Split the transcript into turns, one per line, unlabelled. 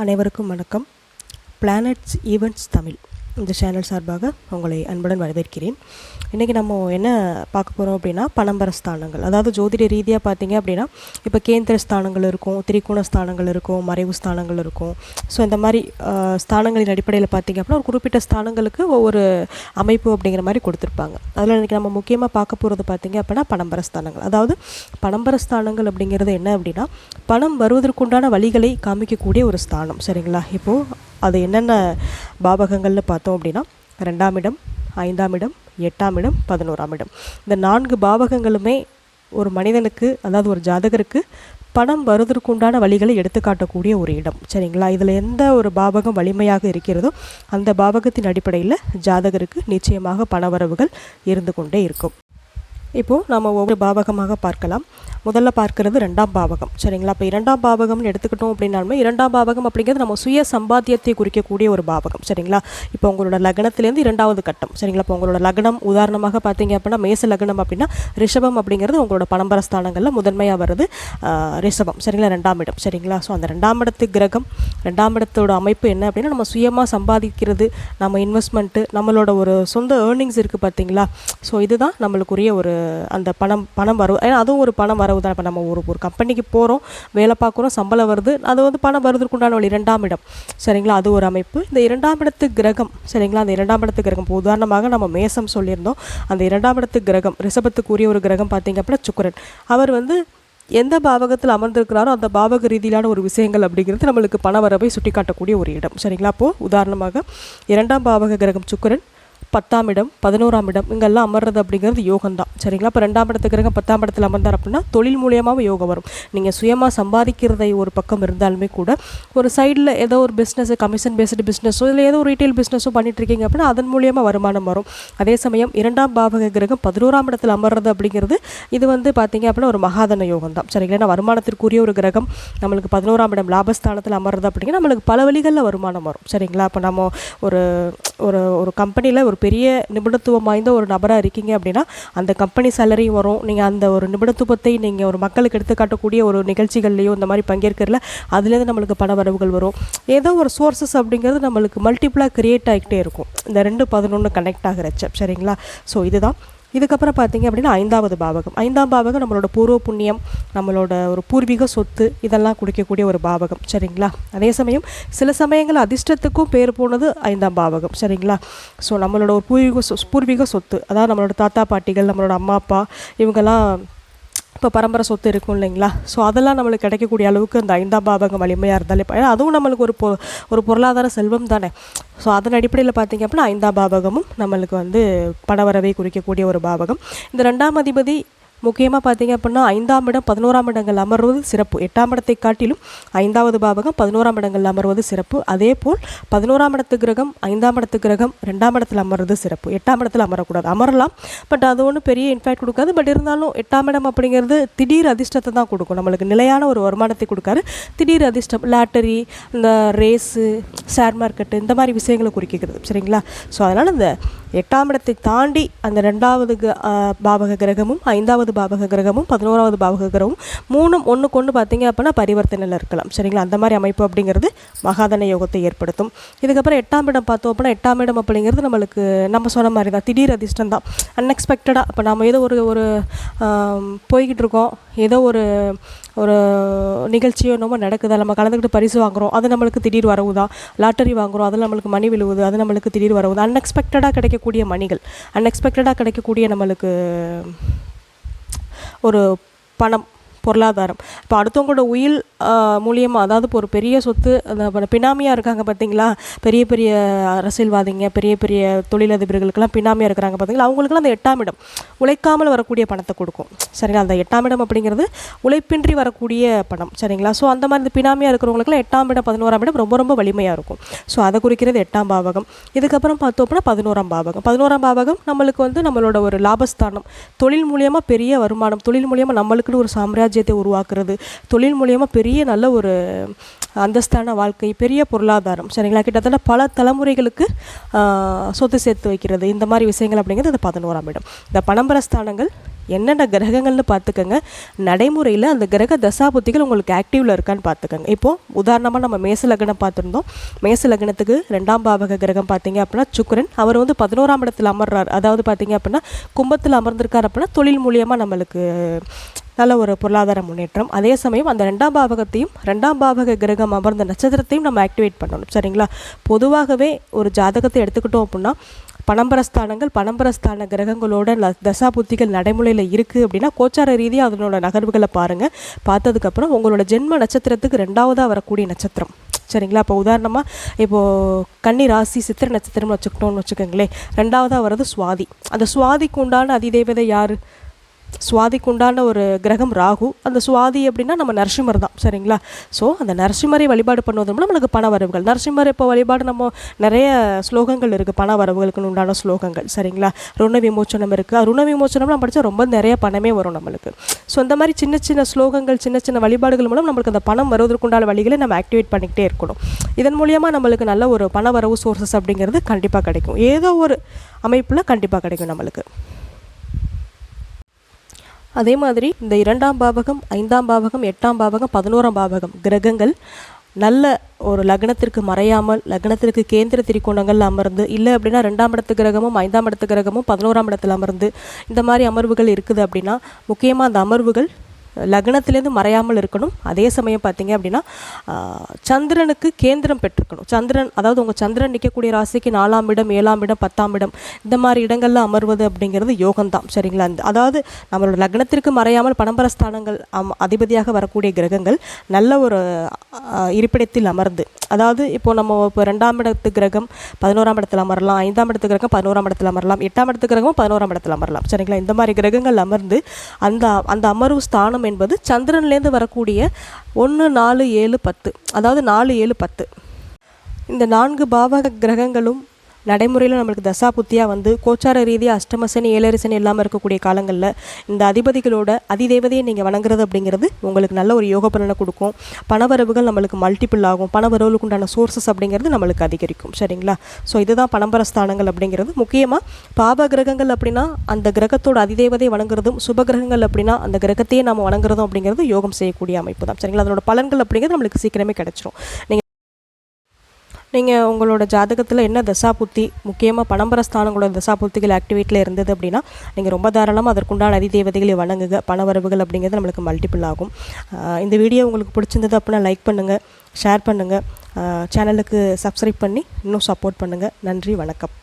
அனைவருக்கும் வணக்கம். Planets events Tamil இந்த சேனல் சார்பாக உங்களை அன்புடன் வரவேற்கிறேன். இன்றைக்கி நம்ம என்ன பார்க்க போகிறோம் அப்படின்னா, பணம்பர ஸ்தானங்கள். அதாவது ஜோதிட ரீதியாக பார்த்தீங்க அப்படின்னா, இப்போ கேந்திர ஸ்தானங்கள் இருக்கும், திரிகோண ஸ்தானங்கள் இருக்கும், மறைவு ஸ்தானங்கள் இருக்கும். ஸோ இந்த மாதிரி ஸ்தானங்களின் அடிப்படையில் பார்த்திங்க அப்படின்னா ஒரு குறிப்பிட்ட ஸ்தானங்களுக்கு ஒவ்வொரு அமைப்பு அப்படிங்கிற மாதிரி கொடுத்துருப்பாங்க. அதில் இன்றைக்கி நம்ம முக்கியமாக பார்க்க போகிறது பார்த்திங்க அப்படின்னா பணம்பர ஸ்தானங்கள். அதாவது பணம்பர ஸ்தானங்கள் அப்படிங்கிறது என்ன அப்படின்னா, பணம் வருவதற்குண்டான வழிகளை காமிக்கக்கூடிய ஒரு ஸ்தானம். சரிங்களா? இப்போது அது என்னென்ன பாவகங்கள்னு பார்த்தோம் அப்படின்னா, 2ஆம் இடம், 5ஆம் இடம், 8ஆம் இடம், 11ஆம் இடம். இந்த 4 பாவகங்களுமே ஒரு மனிதனுக்கு, அதாவது ஒரு ஜாதகருக்கு பணம் வருவதற்குண்டான வழிகளை எடுத்துக்காட்டக்கூடிய ஒரு இடம். சரிங்களா? இதில் எந்த ஒரு பாவகம் வலிமையாக இருக்கிறதோ அந்த பாவகத்தின் அடிப்படையில் ஜாதகருக்கு நிச்சயமாக பணவரவுகள் இருந்து கொண்டே இருக்கும். இப்போது நம்ம ஒவ்வொரு பாவகமாக பார்க்கலாம். முதல்ல பார்க்கறது 2ஆம் பாவகம். சரிங்களா? இப்போ 2ஆம் பாவகம்னு எடுத்துக்கிட்டோம் அப்படின்னாலுமே 2ஆம் பாவகம் அப்படிங்கிறது நம்ம சுய சம்பாத்தியத்தை குறிக்கக்கூடிய ஒரு பாவகம். சரிங்களா? இப்போ உங்களோட லக்னத்திலேருந்து 2ஆவது கட்டம். சரிங்களா? இப்போ உங்களோட லக்னம் உதாரணமாக பார்த்தீங்க அப்படின்னா மேச லக்னம் அப்படின்னா ரிஷபம் அப்படிங்கிறது உங்களோட பணம்பர ஸ்தானங்களில் முதன்மையாக வருது ரிஷபம். சரிங்களா? 2ஆம் இடம். சரிங்களா? ஸோ அந்த 2ஆம் இடத்து கிரகம், 2ஆம் இடத்தோட அமைப்பு என்ன அப்படின்னா, நம்ம சுயமாக சம்பாதிக்கிறது, நம்ம இன்வெஸ்ட்மெண்ட்டு, நம்மளோட ஒரு சொந்த ஏர்னிங்ஸ் இருக்குது பார்த்தீங்களா? ஸோ இதுதான் நம்மளுக்குரிய ஒரு அந்த பணம் வரும். ஏன்னா அதுவும் ஒரு பணம் வரவு தான். இப்போ நம்ம ஒரு கம்பெனிக்கு போகிறோம், வேலை பார்க்குறோம், சம்பளம் வருது, அது வந்து பணம் வருவதற்கு உண்டான வழி 2ஆம் இடம். சரிங்களா? அது ஒரு அமைப்பு. இந்த 2ஆம் இடத்து கிரகம். சரிங்களா? அந்த 2ஆம் இடத்து கிரகம் உதாரணமாக நம்ம மேசம் சொல்லியிருந்தோம். அந்த 2ஆம் இடத்து கிரகம் ரிஷபத்துக்குரிய ஒரு கிரகம் பார்த்தீங்க அப்படின்னா சுக்கிரன். அவர் வந்து எந்த பாவகத்தில் அமர்ந்திருக்கிறாரோ அந்த பாவக ரீதியிலான ஒரு விஷயங்கள் அப்படிங்கிறது நம்மளுக்கு பண வரவை சுட்டி காட்டக்கூடிய ஒரு இடம். சரிங்களா? அப்போது உதாரணமாக 2ஆம் பாவக கிரகம் சுக்கிரன் 10ஆம் இடம், 11ஆம் இடம் இங்கெல்லாம் அமர்றது அப்படிங்கிறது யோகம் தான். சரிங்களா? இப்போ 2ஆம் இடத்து கிரகம் 10ஆம் இடத்துல அமர்ந்தார் அப்படின்னா தொழில் மூலியமாக யோகம் வரும். நீங்கள் சுயமாக சம்பாதிக்கிறதை ஒரு பக்கம் இருந்தாலுமே கூட ஒரு சைடில் ஏதோ ஒரு பிஸ்னஸ், கமிஷன் பேஸ்டு பிஸ்னஸோ இல்லை ஏதோ ஒரு ரீட்டைல் பிஸ்னஸோ பண்ணிட்டுருக்கீங்க அப்படின்னா அதன் மூலியமாக வருமானம் வரும். அதே சமயம் 2ஆம் பாவக கிரகம் 11ஆம் இடத்துல அமர்றது அப்படிங்கிறது இது வந்து பார்த்தீங்க அப்படின்னா ஒரு மகாதன யோகம் தான். சரிங்களா? ஏன்னா வருமானத்திற்குரிய ஒரு கிரகம் நம்மளுக்கு 11ஆம் இடம் லாபஸ்தானத்தில் அமர்றது அப்படிங்கிற நம்மளுக்கு பல வழிகளில் வருமானம் வரும். சரிங்களா? இப்போ நம்ம ஒரு ஒரு கம்பெனியில் ஒரு பெரிய நிபுணத்துவம் வாய்ந்த ஒரு நபராக இருக்கீங்க அப்படின்னா அந்த கம்பெனி சேலரியும் வரும். நீங்கள் அந்த ஒரு நிபுணத்துவத்தை நீங்கள் ஒரு மக்களுக்கு எடுத்துக்காட்டக்கூடிய ஒரு நிகழ்ச்சிகள்லையோ இந்த மாதிரி பங்கேற்கிறதுல அதுலேருந்து நம்மளுக்கு பண வரவுகள் வரும். ஏதோ ஒரு சோர்ஸஸ் அப்படிங்கிறது நம்மளுக்கு மல்டிப்புளாக கிரியேட் ஆகிக்கிட்டே இருக்கும் இந்த 2-11 கனெக்ட் ஆகிறச்ச. சரிங்களா? ஸோ இதுதான். இதுக்கப்புறம் பார்த்தீங்க அப்படின்னா 5ஆவது பாவகம். 5ஆம் பாவகம் நம்மளோட பூர்வ புண்ணியம், நம்மளோட ஒரு பூர்வீக சொத்து இதெல்லாம் குடிக்கக்கூடிய ஒரு பாவகம். சரிங்களா? அதே சமயம் சில சமயங்கள் அதிர்ஷ்டத்துக்கும் பேர் போனது 5ஆம் பாவகம். சரிங்களா? ஸோ நம்மளோட ஒரு பூர்வீக சொத்து, அதாவது நம்மளோட தாத்தா பாட்டிகள், நம்மளோட அம்மா அப்பா இவங்கெல்லாம் இப்போ பரம்பரை சொத்து இருக்கும் இல்லைங்களா? ஸோ அதெல்லாம் நம்மளுக்கு கிடைக்கக்கூடிய அளவுக்கு அந்த 5ஆம் பாவகம் வலிமையாக இருந்தாலே, ஏன்னா அதுவும் நம்மளுக்கு ஒரு பொருளாதார செல்வம் தானே. ஸோ அதன் அடிப்படையில் பார்த்திங்க அப்படின்னா 5ஆம் பாவகமும் நம்மளுக்கு வந்து பணவரவை குறிக்கக்கூடிய ஒரு பாவகம். இந்த 2ஆம் அதிபதி முக்கியமாக பார்த்திங்க அப்படின்னா 5ஆம் இடம் 11ஆம் இடங்கள் அமர்வது சிறப்பு. 8ஆம் இடத்தை காட்டிலும் 5ஆவது பாவகம் 11ஆம் இடங்கள் அமர்வது சிறப்பு. அதே போல் 11ஆம் இடத்து கிரகம் 5ஆம் இடத்து கிரகம் 2ஆம் இடத்தில் அமர்வது சிறப்பு. 8ஆம் இடத்தில் அமரக்கூடாது. அமரலாம், பட் அது ஒன்றும் பெரிய இம்பேக்ட் கொடுக்காது. பட் இருந்தாலும் 8ஆம் இடம் அப்படிங்கிறது திடீர் அதிர்ஷ்டத்தை தான் கொடுக்கும். நம்மளுக்கு நிலையான ஒரு வருமானத்தை கொடுக்காரு. திடீர் அதிர்ஷ்டம், லாட்டரி, இந்த ரேஸு, ஷேர் மார்க்கெட்டு இந்த மாதிரி விஷயங்களை குறிக்கிறது. சரிங்களா? ஸோ அதனால் இந்த 8ஆம் இடத்தை தாண்டி அந்த 2ஆவது பாவக கிரகமும் 5ஆவது பாவக கிரகமும் 11ஆவது பாவக கிரகமும் 3ம் ஒன்றுக்கு ஒன்று பார்த்திங்க அப்படின்னா பரிவர்த்தனையில் இருக்கலாம். சரிங்களா? அந்த மாதிரி அமைப்பு அப்படிங்கிறது மகாதன யோகத்தை ஏற்படுத்தும். இதுக்கப்புறம் 8ஆம் இடம் பார்த்தோம் அப்படின்னா 8ஆம் இடம் அப்படிங்கிறது நம்மளுக்கு நம்ம சொன்ன மாதிரி தான் திடீர் அதிர்ஷ்டம் தான். அன்எக்ஸ்பெக்டடாக இப்போ நம்ம ஏதோ ஒரு போய்கிட்டு இருக்கோம், ஏதோ ஒரு நிகழ்ச்சியோ என்னமோ நடக்குது, நம்ம கலந்துக்கிட்டு பரிசு வாங்குகிறோம், அது நம்மளுக்கு திடீர் வரவு தான். லாட்டரி வாங்குகிறோம், அதில் நம்மளுக்கு மணி விழுவுது, அது நம்மளுக்கு திடீர் வரவு தான். அன்எக்ஸ்பெக்டடாக கிடைக்கக்கூடிய மணிகள், அன்எக்ஸ்பெக்டடாக கிடைக்கக்கூடிய நம்மளுக்கு ஒரு பணம், பொருளாதாரம். இப்போ அடுத்தவங்களோட உயில் மூலியமாக, அதாவது இப்போ ஒரு பெரிய சொத்து அந்த பினாமியாக இருக்காங்க பார்த்தீங்களா, பெரிய பெரிய அரசியல்வாதிங்க, பெரிய பெரிய தொழிலதிபர்களுக்கெல்லாம் பினாமியாக இருக்கிறாங்க பார்த்தீங்களா, அவங்களுக்குலாம் அந்த 8ஆம் இடம் உழைக்காமல் வரக்கூடிய பணத்தை கொடுக்கும். சரிங்களா? அந்த 8ஆம் இடம் அப்படிங்கிறது உழைப்பின்றி வரக்கூடிய பணம். சரிங்களா? ஸோ அந்த மாதிரி இந்த பினாமியாக இருக்கிறவங்களுக்குலாம் 8ஆம் இடம் 11ஆம் இடம் ரொம்ப ரொம்ப வலிமையாக இருக்கும். ஸோ அதை குறிக்கிறது 8ஆம் பாவகம். இதுக்கப்புறம் பார்த்தோம் அப்படின்னா 11ஆம் பாவகம். 11ஆம் பாவகம் நம்மளுக்கு வந்து நம்மளோட ஒரு லாபஸ்தானம், தொழில் மூலியமாக பெரிய வருமானம், தொழில் மூலியமாக நம்மளுக்குன்னு ஒரு சாம்ராஜ்யத்தை உருவாக்குறது, தொழில் மூலியமாக பெரிய நல்ல ஒரு அந்தஸ்தான வாழ்க்கை, பெரிய பொருளாதாரம். சரிங்களா? கிட்டத்தட்ட பல தலைமுறைகளுக்கு சொத்து சேர்த்து வைக்கிறது, இந்த மாதிரி விஷயங்கள் அப்படிங்கிறது இந்த 11ஆம் இடம். இந்த பணம்பர ஸ்தானங்கள் என்னென்ன கிரகங்கள்னு பார்த்துக்கோங்க. நடைமுறையில் அந்த கிரக தசாபுத்திகள் உங்களுக்கு ஆக்டிவில் இருக்கான்னு பார்த்துக்கோங்க. இப்போது உதாரணமாக நம்ம மேச லக்னம் பார்த்துருந்தோம். மேச லக்னத்துக்கு 2ஆம் பாவக கிரகம் பார்த்தீங்க அப்படின்னா சுக்கிரன். அவர் வந்து 11ஆம் இடத்தில் அமர்றார். அதாவது பார்த்தீங்க அப்படின்னா கும்பத்தில் அமர்ந்திருக்கார் அப்படின்னா தொழில் மூலியமாக நம்மளுக்கு நல்ல ஒரு பொருளாதார முன்னேற்றம். அதே சமயம் அந்த 2ஆம் பாவகத்தையும் 2ஆம் பாவக கிரகம் அமர்ந்த நட்சத்திரத்தையும் நம்ம ஆக்டிவேட் பண்ணணும். சரிங்களா? பொதுவாகவே ஒரு ஜாதகத்தை எடுத்துக்கிட்டோம் அப்படின்னா பணம்பரஸ்தான கிரகங்களோட தசாபுத்திகள் நடைமுறையில் இருக்குது அப்படின்னா கோச்சார ரீதியாக அதனோட நகர்வுகளை பாருங்கள். பார்த்ததுக்கப்புறம் உங்களோட ஜென்ம நட்சத்திரத்துக்கு 2ஆவதாக வரக்கூடிய நட்சத்திரம். சரிங்களா? இப்போ உதாரணமாக இப்போது கன்னி ராசி சித்திரை நட்சத்திரம்னு வச்சுக்கிட்டோம்னு வச்சுக்கோங்களேன். 2ஆவதாக வர்றது சுவாதி. அந்த சுவாதிக்கு உண்டான அதிதேவதை யார்? சுவாதிக்கு உண்டான ஒரு கிரகம் ராகு. அந்த சுவாதி அப்படின்னா நம்ம நரசிம்மர் தான். சரிங்களா? ஸோ அந்த நரசிம்மரை வழிபாடு பண்ணுவதன் மூலம் நம்மளுக்கு பண வரவுகள். நரசிம்மர் இப்போ வழிபாடு நம்ம நிறைய ஸ்லோகங்கள் இருக்குது பண வரவுகளுக்கு உண்டான ஸ்லோகங்கள். சரிங்களா? ருண விமோச்சனம் இருக்குது. ருண விமோச்சனம் நம்ம படித்தா ரொம்ப நிறைய பணமே வரும் நம்மளுக்கு. ஸோ இந்த மாதிரி சின்ன சின்ன ஸ்லோகங்கள் சின்ன சின்ன வழிபாடுகள் மூலம் நம்மளுக்கு அந்த பணம் வருவதற்கு உண்டான வழிகளை நம்ம ஆக்டிவேட் பண்ணிக்கிட்டே இருக்கணும். இதன் மூலியமாக நம்மளுக்கு நல்ல ஒரு பண வரவு சோர்சஸ் அப்படிங்கிறது கண்டிப்பாக கிடைக்கும். ஏதோ ஒரு அமைப்பில் கண்டிப்பாக கிடைக்கும் நம்மளுக்கு. அதே மாதிரி இந்த 2ஆம் பாவகம் 5ஆம் பாவகம் 8ஆம் பாவகம் 11ஆம் பாவகம் கிரகங்கள் நல்ல ஒரு லக்னத்திற்கு மறையாமல் லக்னத்திற்கு கேந்திர திரிகோணங்கள் அமர்ந்து, இல்லை அப்படின்னா 2ஆம் இடத்து கிரகமும் 5ஆம் இடத்து கிரகமும் 11ஆம் இடத்தில் அமர்ந்து இந்த மாதிரி அமர்வுகள் இருக்குது அப்படின்னா முக்கியமாக அந்த அமர்வுகள் லக்னத்திலேருந்து மறையாமல் இருக்கணும். அதே சமயம் பார்த்தீங்க அப்படின்னா சந்திரனுக்கு கேந்திரம் பெற்றிருக்கணும். சந்திரன் அதாவது உங்கள் சந்திரன் நிற்கக்கூடிய ராசிக்கு 4ஆம் இடம் 7ஆம் இடம் 10ஆம் இடம் இந்த மாதிரி இடங்களில் அமர்வது அப்படிங்கிறது யோகம்தான். சரிங்களா? அதாவது நம்மளோட லக்னத்திற்கு மறையாமல் பணம்பரஸ்தானங்கள் அதிபதியாக வரக்கூடிய கிரகங்கள் நல்ல ஒரு இருப்பிடத்தில் அமர்ந்து, அதாவது இப்போ 2ஆம் இடத்து கிரகம் 11ஆம் இடத்தில் அமரலாம், 5ஆம் இடத்து கிரகம் 11ஆம் இடத்தில் அமரலாம், 8ஆம் இடத்து கிரகம் 11ஆம் இடத்தில் அமரலாம். சரிங்களா? இந்த மாதிரி கிரகங்கள் அமர்ந்து அந்த அமர்வு ஸ்தானம் என்பது சந்திரன்லேருந்து வரக்கூடிய 1 4 7 10, அதாவது 4 7 10 இந்த 4 பாவக கிரகங்களும் நடைமுறையில் நம்மளுக்கு தசாபுத்தியாக வந்து கோச்சார ரீதியாக அஷ்டம சனி 7 சனி இல்லாமல் இருக்கக்கூடிய காலங்களில் இந்த அதிபதிகளோட அதிதேவதையை நீங்கள் வணங்குறது அப்படிங்கிறது உங்களுக்கு நல்ல ஒரு யோக பலனை கொடுக்கும். பணவரவுகள் நம்மளுக்கு மல்டிபிள் ஆகும். பணவரவுகளுக்கு உண்டான சோர்சஸ் அப்படிங்கிறது நம்மளுக்கு அதிகரிக்கும். சரிங்களா? ஸோ இதுதான் பணம்பரஸ்தானங்கள் அப்படிங்கிறது. முக்கியமாக பாப கிரகங்கள் அப்படின்னா அந்த கிரகத்தோட அதிதேவதையை வணங்குறதும், சுப கிரகங்கள் அப்படின்னா அந்த கிரகத்தையே நம்ம வணங்குறதும் அப்படிங்கிறது யோகம் செய்யக்கூடிய அமைப்பு தான். சரிங்களா? அதனோட பலன்கள் அப்படிங்கிறது நம்மளுக்கு சீக்கிரமே கிடைச்சிரும். நீங்கள் உங்களோட ஜாதகத்தில் என்ன தசாபுத்தி முக்கியமாக பணம்பரஸ்தானங்களோட தசாபுத்திகள் ஆக்டிவேட்டில் இருந்தது அப்படின்னா நீங்கள் ரொம்ப தாராளமாக அதற்குண்டான அதிதேவதைகளை வணங்குங்க. பணவரவுகள் அப்படிங்கிறது நம்மளுக்கு மல்டிபிள் ஆகும். இந்த வீடியோ உங்களுக்கு பிடிச்சிருந்தது அப்படின்னா லைக் பண்ணுங்கள், ஷேர் பண்ணுங்கள், சேனலுக்கு சப்ஸ்கிரைப் பண்ணி இன்னும் சப்போர்ட் பண்ணுங்கள். நன்றி, வணக்கம்.